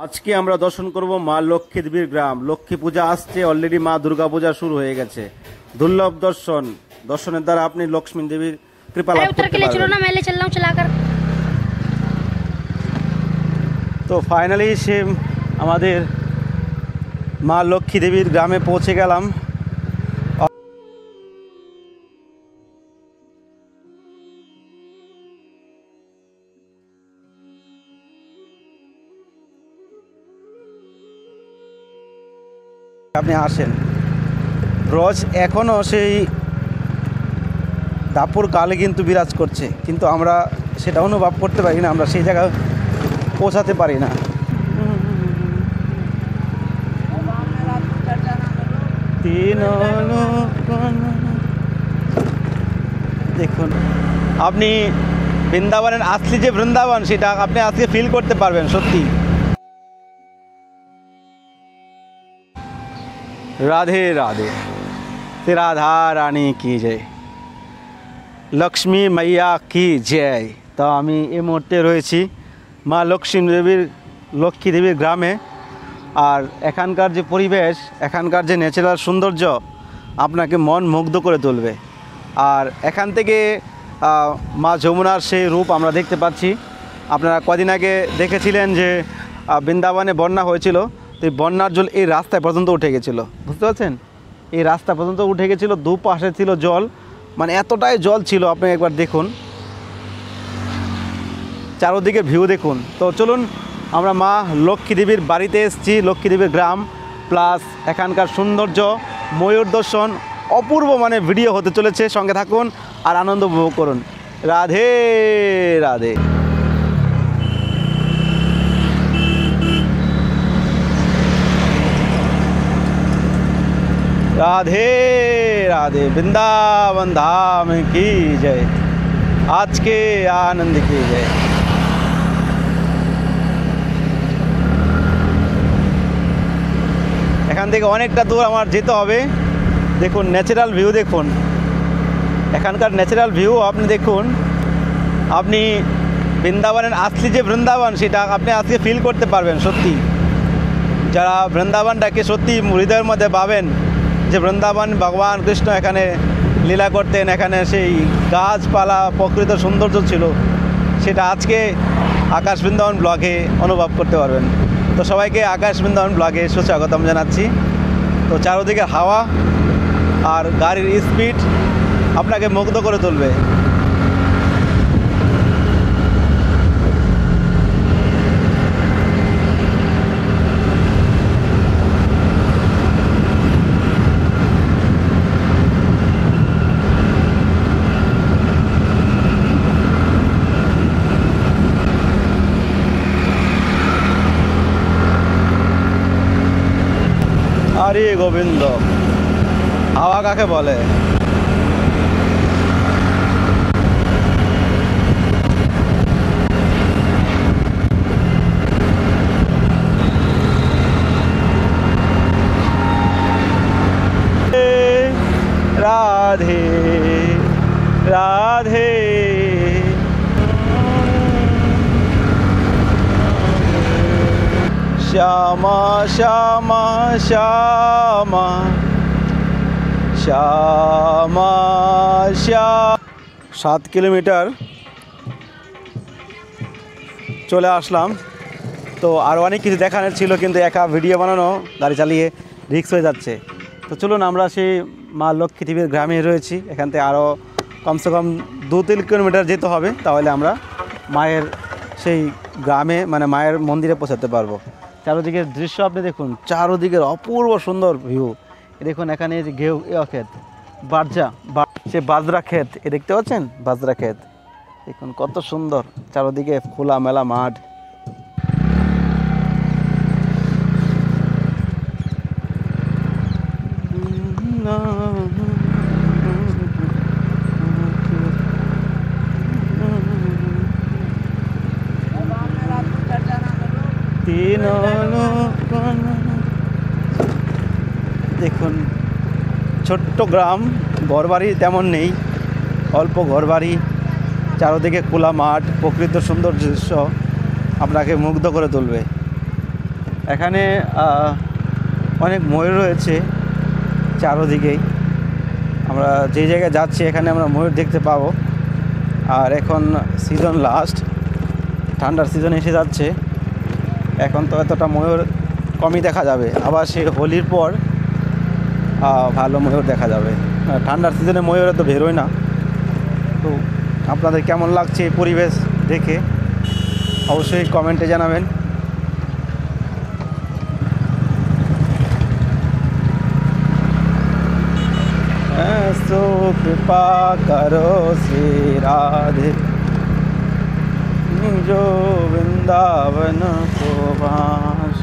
আজকে আমরা দর্শন করব মা লক্ষ্মী দেবীর গ্রাম। লক্ষ্মী পূজা আসছে, অলরেডি মা দুর্গা পূজা শুরু হয়ে গেছে। দুর্লভ দর্শনের দ্বারা আপনি লক্ষ্মী দেবীর কৃপা লাভ করতে পারবেন। তো ফাইনালি সে আমাদের মা লক্ষ্মী দেবীর গ্রামে পৌঁছে গেলাম। আপনি আসেন, রোজ এখনও সেই দাপুর কালে কিন্তু বিরাজ করছে, কিন্তু আমরা সেটা অনুভব করতে পারি না, আমরা সেই জায়গায় পৌঁছাতে পারি না। দেখুন, আপনি বৃন্দাবনের আসলি যে বৃন্দাবন সেটা আপনি আজকে ফিল করতে পারবেন সত্যি। রাধে রাধে, রাধা রানী কি জয়, লক্ষ্মী মাইয়া কি জয়। তো আমি এই মুহূর্তে রয়েছি মা লক্ষ্মী দেবীর গ্রামে। আর এখানকার যে পরিবেশ, এখানকার যে ন্যাচারাল সৌন্দর্য আপনাকে মন মুগ্ধ করে তুলবে। আর এখান থেকে মা যমুনার সেই রূপ আমরা দেখতে পাচ্ছি। আপনারা কদিন আগে দেখেছিলেন যে বৃন্দাবনে বন্যা হয়েছিল, তো এই বন্যার জল এই রাস্তায় পর্যন্ত উঠে গেছিলো, বুঝতে পারছেন? এই রাস্তা পর্যন্ত উঠে গেছিলো, দুপাশে ছিল জল, মানে এতটাই জল ছিল। আপনি একবার দেখুন, চারোদিকে ভিউ দেখুন। তো চলুন, আমরা মা লক্ষ্মী দেবীর বাড়িতে এসেছি, লক্ষ্মী দেবীর গ্রাম, প্লাস এখানকার সৌন্দর্য, ময়ূর দর্শন, অপূর্ব মানে ভিডিও হতে চলেছে। সঙ্গে থাকুন আর আনন্দ উপভোগ করুন। রাধে রাধে। রাধে রাধে, বৃন্দাবন ধাম কি জয়, আজকে আনন্দ কি জয়। এখান থেকে অনেকটা দূর আমার যেতে হবে। দেখুন ন্যাচারাল ভিউ, দেখুন এখানকার ন্যাচারাল ভিউ আপনি দেখুন। আপনি বৃন্দাবনের আসলি যে বৃন্দাবন সেটা আপনি আজকে ফিল করতে পারবেন সত্যি। যারা বৃন্দাবনটাকে সত্যি হৃদয়ের মধ্যে পাবেন, যে বৃন্দাবন ভগবান কৃষ্ণ এখানে লীলা করতেন, এখানে সেই গাছপালা প্রকৃত সৌন্দর্য ছিল, সেটা আজকে আকাশ বৃন্দাবন ব্লগে অনুভব করতে পারবেন। তো সবাইকে আকাশ বৃন্দাবন ব্লগে সুস্বাগতম জানাচ্ছি। তো চারদিকে হাওয়া আর গাড়ির স্পিড আপনাকে মুগ্ধ করে তুলবে। হরে গোবিন্দ, হাওয়া কাকে বলে? রাধে রাধে, শ্যামা শ্যামা শ্যামা শ্যামা শ্যামা। 7 কিলোমিটার চলে আসলাম। তো আরও অনেক কিছু দেখানোর ছিল, কিন্তু একা ভিডিও বানানো গাড়ি চালিয়ে রিস্ক হয়ে যাচ্ছে। তো চলুন, আমরা সেই মা লক্ষ্মী দেবীর গ্রামে রয়েছি। এখান থেকে আরও কমসে কম 2-3 কিলোমিটার যেতে হবে, তাহলে আমরা মায়ের সেই গ্রামে মানে মায়ের মন্দিরে পৌঁছাতে পারবো। চারোদিকের দৃশ্য আপনি দেখুন, চারোদিকের অপূর্ব সুন্দর ভিউ। দেখুন এখানে যে ঘেউ ক্ষেত, সে বাজরা ক্ষেত, দেখতে পাচ্ছেন বাজরা ক্ষেত। দেখুন কত সুন্দর, চারোদিকে খোলা মেলা মাঠ। দেখুন ছোট্ট গ্রাম, ঘরবাড়ি তেমন নেই, অল্প ঘরবাড়ি, চারদিকে খোলা মাঠ, প্রকৃত সুন্দর দৃশ্য আপনাকে মুগ্ধ করে তুলবে। এখানে অনেক ময়ূর রয়েছে চারোদিকেই। আমরা যে জায়গায় যাচ্ছি এখানে আমরা ময়ূর দেখতে পাবো। আর এখন সিজন লাস্ট, ঠান্ডার সিজন এসে যাচ্ছে, এখন তো এতটা ময়ূর কমই দেখা যাবে। আবার সেই হোলির পর ভালো ময়ূর দেখা যাবে। ঠান্ডার সিজনে ময়ূর তো বেরোয় না। তো আপনাদের কেমন লাগছে এই পরিবেশ দেখে অবশ্যই কমেন্টে জানাবেন। ऐसो कृपा करो श्री राधे जो वृंदावन को वास,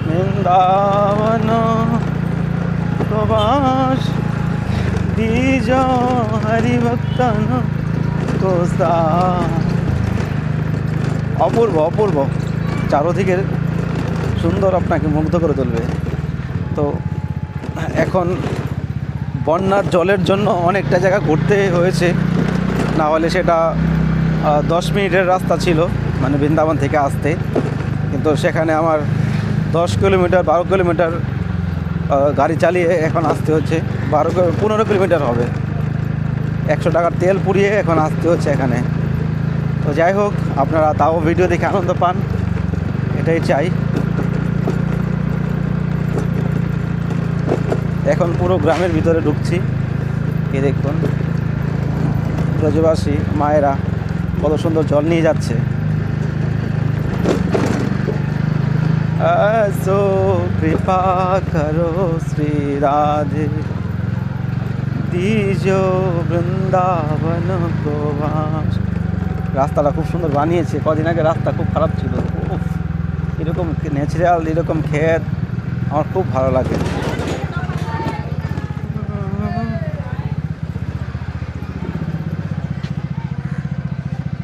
वृंदावन को वास दीजो हरि भक्तन को साथ। অপূর্ব অপূর্ব, চারদিকের সুন্দর আপনাকে মুগ্ধ করে তুলবে। তো এখন বন্যার জলের জন্য অনেকটা জায়গা ঘুরতে হয়েছে, না হলে সেটা 10 মিনিটের রাস্তা ছিল মানে বৃন্দাবন থেকে আসতে। কিন্তু সেখানে আমার 10 কিলোমিটার 12 কিলোমিটার গাড়ি চালিয়ে এখন আসতে হচ্ছে। 15 কিলোমিটার হবে, 100 টাকার তেল পুড়িয়ে এখন আসতে হচ্ছে এখানে। তো যাই হোক, আপনারা তাও ভিডিও দেখে আনন্দ পান, এটাই চাই। এখন পুরো গ্রামের ভিতরে ঢুকছি। এই দেখুন ব্রজবাসী মায়েরা কত সুন্দর জল নিয়ে যাচ্ছে। ऐसो कृपा करो श्री राधे दीजो বৃন্দাবন को वास। রাস্তাটা খুব সুন্দর বানিয়েছে। কদিন আগে রাস্তা খুব খারাপ ছিল। এরকম ন্যাচারাল এরকম ক্ষেত আমার খুব ভালো লাগে।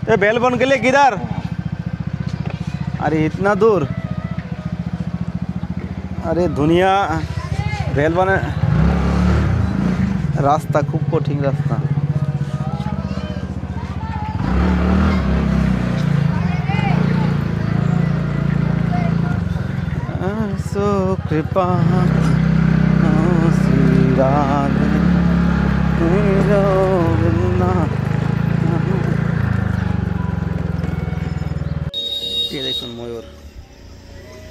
ये बेलबन के लिए किधर? अरे इतना दूर, अरे दुनिया बेलबन रास्ता खूब कठिन रास्ता। सो कृपा श्री राधे দেখুন ময়ূর,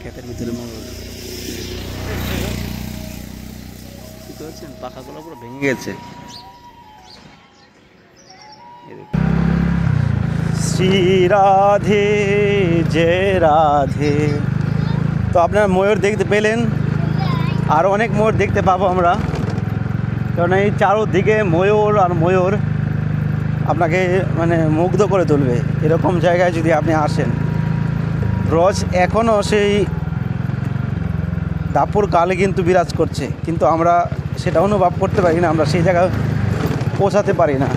ক্ষেতের ভিতরে ময়ূর। বুঝতে পারছেন, পাখাগুলো পুরো ভেঙে গেছে। শ্রী রাধে জয় রাধে। তো আপনারা ময়ূর দেখতে পেলেন, আর অনেক ময়ূর দেখতে পাবো আমরা, কারণ এই চারোদিকে ময়ূর আর ময়ূর আপনাকে মানে মুগ্ধ করে তুলবে। এরকম জায়গায় যদি আপনি আসেন, ব্রজ এখনও সেই দাপুর কালে কিন্তু বিরাজ করছে, কিন্তু আমরা সেটা অনুভব করতে পারি না, আমরা সেই জায়গায় পৌঁছাতে পারি না।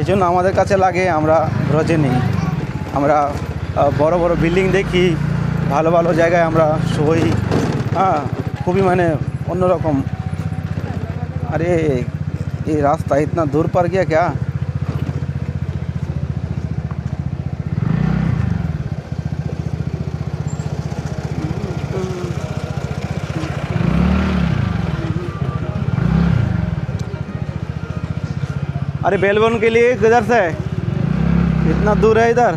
এই জন্য আমাদের কাছে লাগে আমরা ব্রজে নেই। আমরা বড় বড় বিল্ডিং দেখি, ভালো ভালো জায়গায় আমরা সই, খুবই মানে অন্যরকম। अरे ये रास्ता इतना दूर पर गया क्या? अरे बेलबन के लिए किधर से इतना दूर है इधर?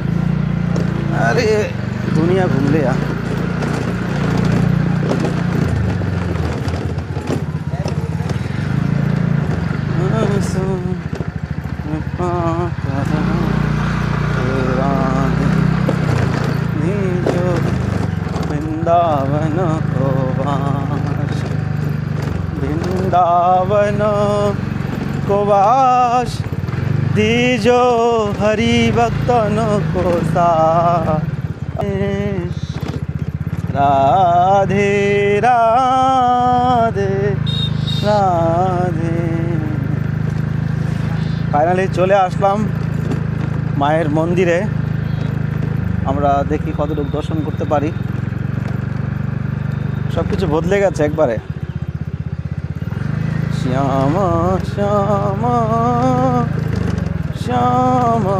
अरे दुनिया घूम लिया। वृंदावन को वास, वृंदावन को वास दीजो हरि भक्तन को साथ। राधे राधे राधे। ফাইনালি চলে আসলাম মায়ের মন্দিরে। আমরা দেখি কতটুকু দর্শন করতে পারি। সব কিছু বদলে গেছে একবারে। শ্যামা শ্যামা শ্যামা।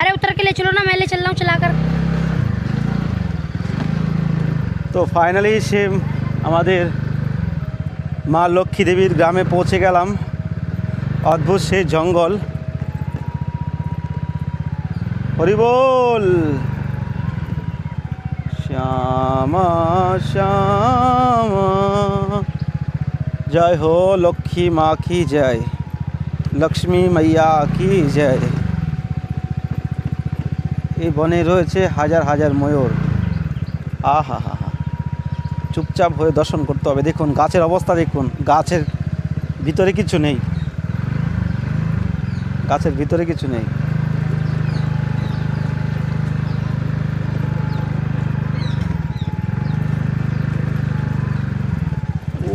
अरे उतर के ले चलो ना, मैं ले चल रहा हूँ चलाकर। তো ফাইনালি সে আমাদের মা লক্ষ্মী দেবীর গ্রামে পৌঁছে গেলাম। অদ্ভুত সেই জঙ্গল। হরি বল। শ্যামা শ্যামা জয় হো লক্ষ্মী মা কি জয়, লক্ষ্মী মাইয়া কি জয়। এই বনে রয়েছে হাজার হাজার ময়ূর। আহা হা হা, চুপচাপ হয়ে দর্শন করতে হবে। দেখুন গাছের অবস্থা, দেখুন গাছের ভিতরে কিছু নেই, গাছের ভিতরে কিছু নেই।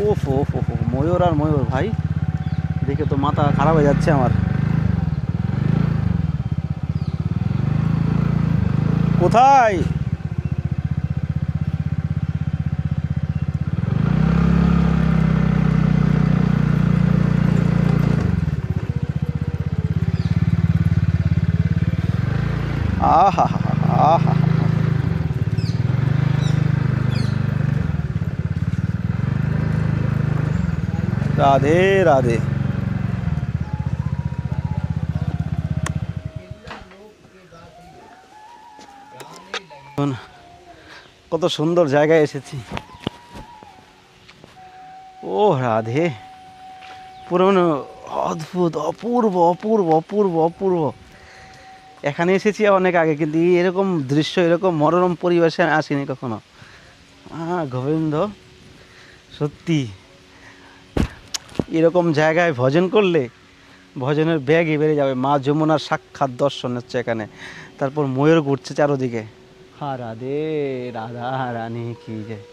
ওফ ওফ ওফ, ময়ূর আর ময়ূর ভাই, দেখে তো মাথা খারাপ হয়ে যাচ্ছে আমার। কোথায়? আহা আহা, রাধে রাধে। কত সুন্দর জায়গায় এসেছি। ও রাধে, পুরনো অদ্ভুত অপূর্ব অপূর্ব অপূর্ব অপূর্ব। এখানে এসেছি অনেক আগে, কিন্তু এরকম দৃশ্য, এরকম মনোরম পরিবেশে আমি আসিনি কখনো। গোবিন্দ, সত্যি এরকম জায়গায় ভজন করলে ভজনের ব্যাগই বেড়ে যাবে। মা যমুনার সাক্ষাৎ দর্শন হচ্ছে এখানে। তারপর ময়ূর ঘুরছে চারোদিকে। রাধে রাধা রানী কি যায়।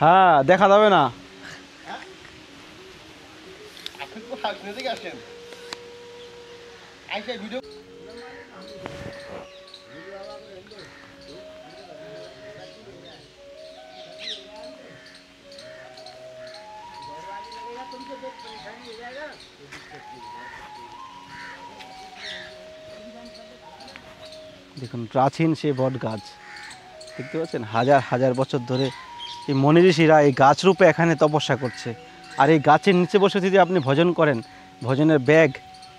হ্যাঁ, দেখা যাবে না। দেখুন প্রাচীন সেই বট গাছ দেখতে পাচ্ছেন, হাজার হাজার বছর ধরে এই মনি ঋষিরা এই গাছ রূপে এখানে তপস্যা করছে। আর এই গাছের নিচে বসে যদি আপনি ভজন করেন, ভজনের ব্যাগ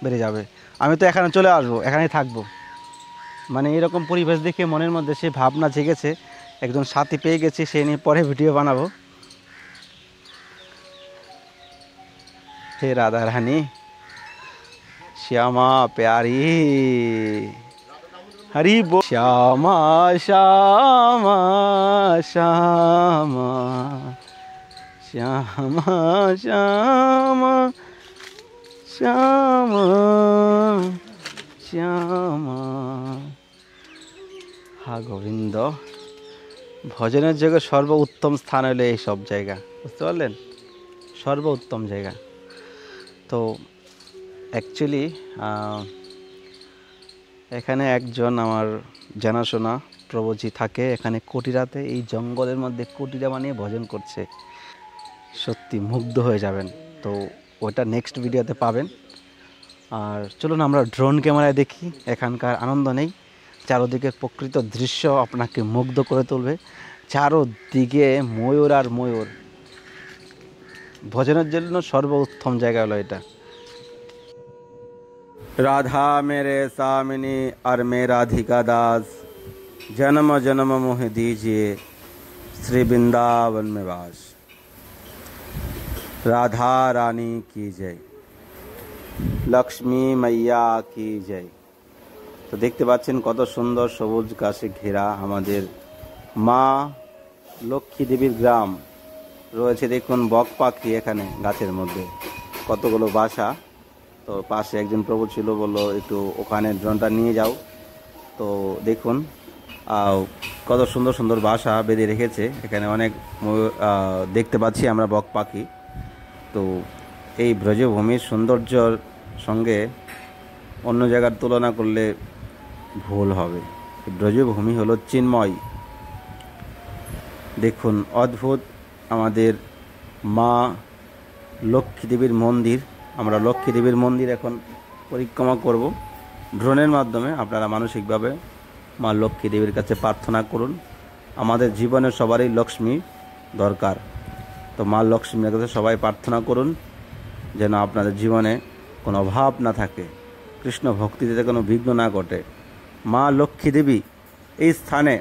বেড়ে যাবে। আমি তো এখানে চলে আসবো, এখানেই থাকবো। মানে এরকম পরিবেশ দেখে মনের মধ্যে সে ভাবনা জেগেছে, একজন সাথী পেয়ে গেছি, সে নিয়ে পরে ভিডিও বানাবো। হে রাধা রানী শ্যামা প্যারি, হরি বল। শ্যামা শ্যামা শ্যামা শ্যামা শ্যামা শ্যামা শ্যামা। হা গোবিন্দ, ভজনের জায়গা সর্ব উত্তম স্থান হলো এই সব জায়গা, বুঝতে পারলেন? সর্ব উত্তম জায়গা। তো অ্যাকচুয়ালি এখানে একজন আমার জানাশোনা প্রভুজি থাকে এখানে কটিরাতে, এই জঙ্গলের মধ্যে কটিরা বানিয়ে ভজন করছে। সত্যি মুগ্ধ হয়ে যাবেন। তো ওটা নেক্সট ভিডিওতে পাবেন। আর চলুন আমরা ড্রোন ক্যামেরায় দেখি, এখানকার আনন্দ নেই। চারোদিকে প্রকৃত দৃশ্য আপনাকে মুগ্ধ করে তুলবে। চারোদিকে ময়ূর আর ময়ূর, ভজনের জন্য সর্বোত্তম জায়গা হলো এটা। राधा मेरे सामिनी और मैं राधिका दास, जन्म जन्म मोह दीजिए श्री वृंदावन में वास। राधा रानी की जय, लक्ष्मी मैया की जय। তো দেখতে পাচ্ছেন কত সুন্দর সবুজ গাছে ঘেরা আমাদের মা লক্ষ্মী দেবীর গ্রাম রয়েছে। দেখুন বক পাখি এখানে গাছের মধ্যে, কতগুলো বাসা। তো পাশে একজন প্রভু ছিল, বললো একটু ওখানে ড্রোনটা নিয়ে যাও। তো দেখুন কত সুন্দর সুন্দর বাসা বেঁধে রেখেছে এখানে। অনেক দেখতে পাচ্ছি আমরা বক পাখি। তো এই ব্রজভূমির সৌন্দর্যর সঙ্গে অন্য জায়গার তুলনা করলে ভুল হবে। ব্রজভূমি হলো চিন্ময়। দেখুন অদ্ভুত আমাদের মা লক্ষ্মী দেবীর মন্দির। আমরা লক্ষ্মী দেবীর মন্দির এখন পরিক্রমা করব ড্রোনের মাধ্যমে। আপনারা মানসিকভাবে মা লক্ষ্মী দেবীর কাছে প্রার্থনা করুন। আমাদের জীবনে সবারই লক্ষ্মী দরকার, তো মা লক্ষ্মীর কাছে সবাই প্রার্থনা করুন যেন আপনাদের জীবনে কোনো অভাব না থাকে, কৃষ্ণ ভক্তিতে কোনো বিঘ্ন না ঘটে। মা লক্ষ্মী দেবী এই স্থানে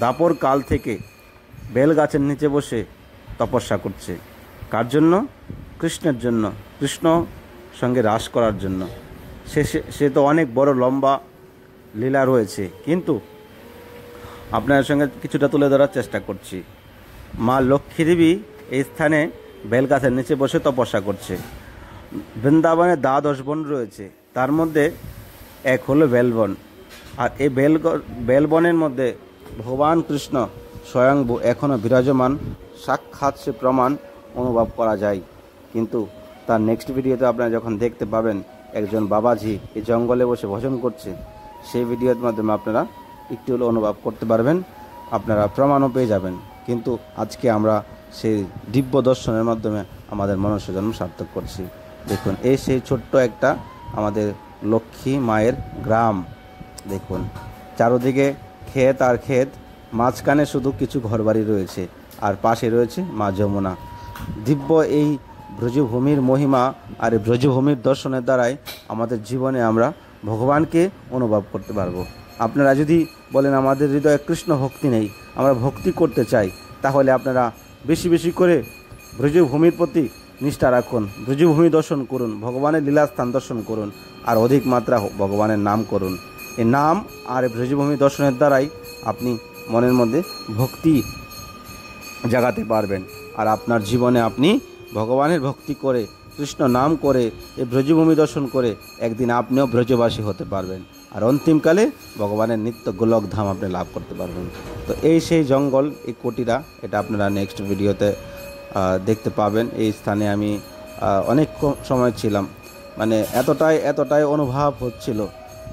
দাপর কাল থেকে বেলগাছের নিচে বসে তপস্যা করছে। কার জন্য? কৃষ্ণের জন্য, কৃষ্ণ সঙ্গে রাস করার জন্য। সে তো অনেক বড় লম্বা লীলা রয়েছে, কিন্তু আপনার সঙ্গে কিছুটা তুলে ধরার চেষ্টা করছি। মা লক্ষ্মী দেবী এই স্থানে বেলগাছের নিচে বসে তপস্যা করছে। বৃন্দাবনে 12 বন রয়েছে, তার মধ্যে এক হলো বেলবন। আর এই বেলবনের মধ্যে ভগবান কৃষ্ণ স্বয়ংভূ এখনও বিরাজমান, সাক্ষাৎ সে প্রমাণ অনুভব করা যায়। কিন্তু তার নেক্সট ভিডিওতে আপনারা যখন দেখতে পাবেন একজন বাবাজি এই জঙ্গলে বসে ভজন করছে, সেই ভিডিওর মাধ্যমে আপনারা একটু হলেও অনুভব করতে পারবেন, আপনারা প্রমাণও পেয়ে যাবেন। কিন্তু আজকে আমরা সেই দিব্য দর্শনের মাধ্যমে আমাদের মনুষ্য জন্ম সার্থক করছি। দেখুন, এই সেই ছোট্ট একটা আমাদের লক্ষ্মী মায়ের গ্রাম। দেখুন, চারদিকে ক্ষেত আর ক্ষেত, মাঝখানে শুধু কিছু ঘরবাড়ি রয়েছে, আর পাশে রয়েছে মা যমুনা। দিব্য এই ব্রজভূমির মহিমা আর এই ব্রজভূমির দর্শনের দ্বারাই আমাদের জীবনে আমরা ভগবানকে অনুভব করতে পারবো। আপনারা যদি বলেন আমাদের হৃদয়ে কৃষ্ণ ভক্তি নেই, আমরা ভক্তি করতে চাই, তাহলে আপনারা বেশি বেশি করে ব্রজভূমির প্রতি নিষ্ঠা রাখুন, ব্রজভূমি দর্শন করুন, ভগবানের লীলাস্থান দর্শন করুন, আর অধিক মাত্রা ভগবানের নাম করুন। এই নাম আর ব্রজভূমি দর্শনের দ্বারাই আপনি মনের মধ্যে ভক্তি জাগাতে পারবেন। আর আপনার জীবনে আপনি ভগবানের ভক্তি করে, কৃষ্ণ নাম করে, এই ব্রজভূমি দর্শন করে একদিন আপনিও ব্রজবাসী হতে পারবেন, আর অন্তিমকালে ভগবানের নিত্য গোলক ধাম আপনি লাভ করতে পারবেন। তো এই সেই জঙ্গল, এই কুটিরা, এটা আপনারা নেক্সট ভিডিওতে দেখতে পাবেন। এই স্থানে আমি অনেক সময় ছিলাম, মানে এতটাই অনুভব হচ্ছিল,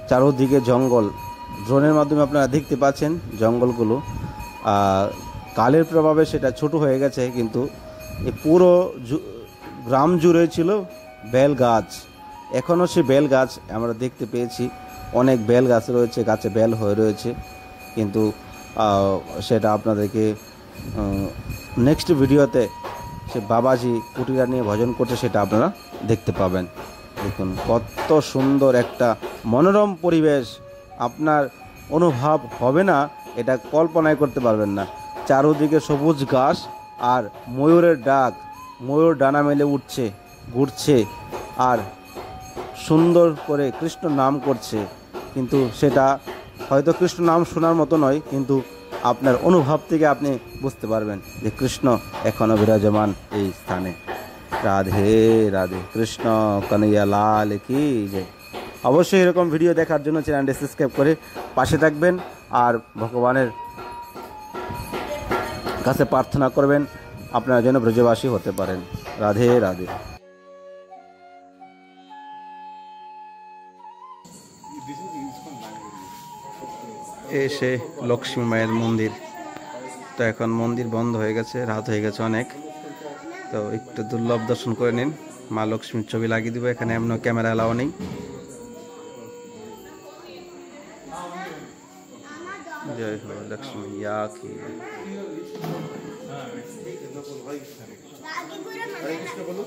চারোদিকে জঙ্গল। ড্রোনের মাধ্যমে আপনারা দেখতে পাচ্ছেন জঙ্গলগুলো, কালের প্রভাবে সেটা ছোট হয়ে গেছে, কিন্তু এই পুরো গ্রাম জুড়ে ছিল বেল গাছ। এখনও সে বেল গাছ আমরা দেখতে পেয়েছি, অনেক বেল গাছ রয়েছে, গাছে বেল হয়ে রয়েছে, কিন্তু সেটা আপনাদেরকে নেক্সট ভিডিওতে সে বাবাজি কুটিরা নিয়ে ভজন করছে সেটা আপনারা দেখতে পাবেন। দেখুন কত সুন্দর একটা মনোরম পরিবেশ, আপনার অনুভব হবে না, এটা কল্পনাই করতে পারবেন না। চারদিকে সবুজ ঘাস আর ময়ূরের ডাক, ময়ূর ডানা মেলে উঠছে, ঘুরছে আর সুন্দর করে কৃষ্ণ নাম করছে। কিন্তু সেটা হয়তো কৃষ্ণ নাম শোনার মতো নয়, কিন্তু আপনার অনুভব থেকে আপনি বুঝতে পারবেন যে কৃষ্ণ এখনও বিরাজমান এই স্থানে। রাধে রাধে, কৃষ্ণ কানাইয়া লাল কি জয়। অবশ্যই এরকম ভিডিও দেখার জন্য চ্যানেলটি সাবস্ক্রাইব করে পাশে থাকবেন, আর ভগবানের কাছে প্রার্থনা করবেন আপনারা যেন ব্রজবাসী হতে পারেন। রাধে রাধে। এসে লক্ষ্মী মায়ের মন্দির, তো এখন মন্দির বন্ধ হয়ে গেছে, রাত হয়ে গেছে অনেক, তো একটু দুর্লভ দর্শন করে নিন। মা লক্ষ্মীর ছবি লাগিয়ে দিব, এখানে এমন ক্যামেরা এলাও নেই। জয় হো লক্ষ্মী ইয়া কি। হরে কৃষ্ণ বলো।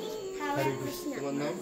হরে কৃষ্ণ। তোমার নাম?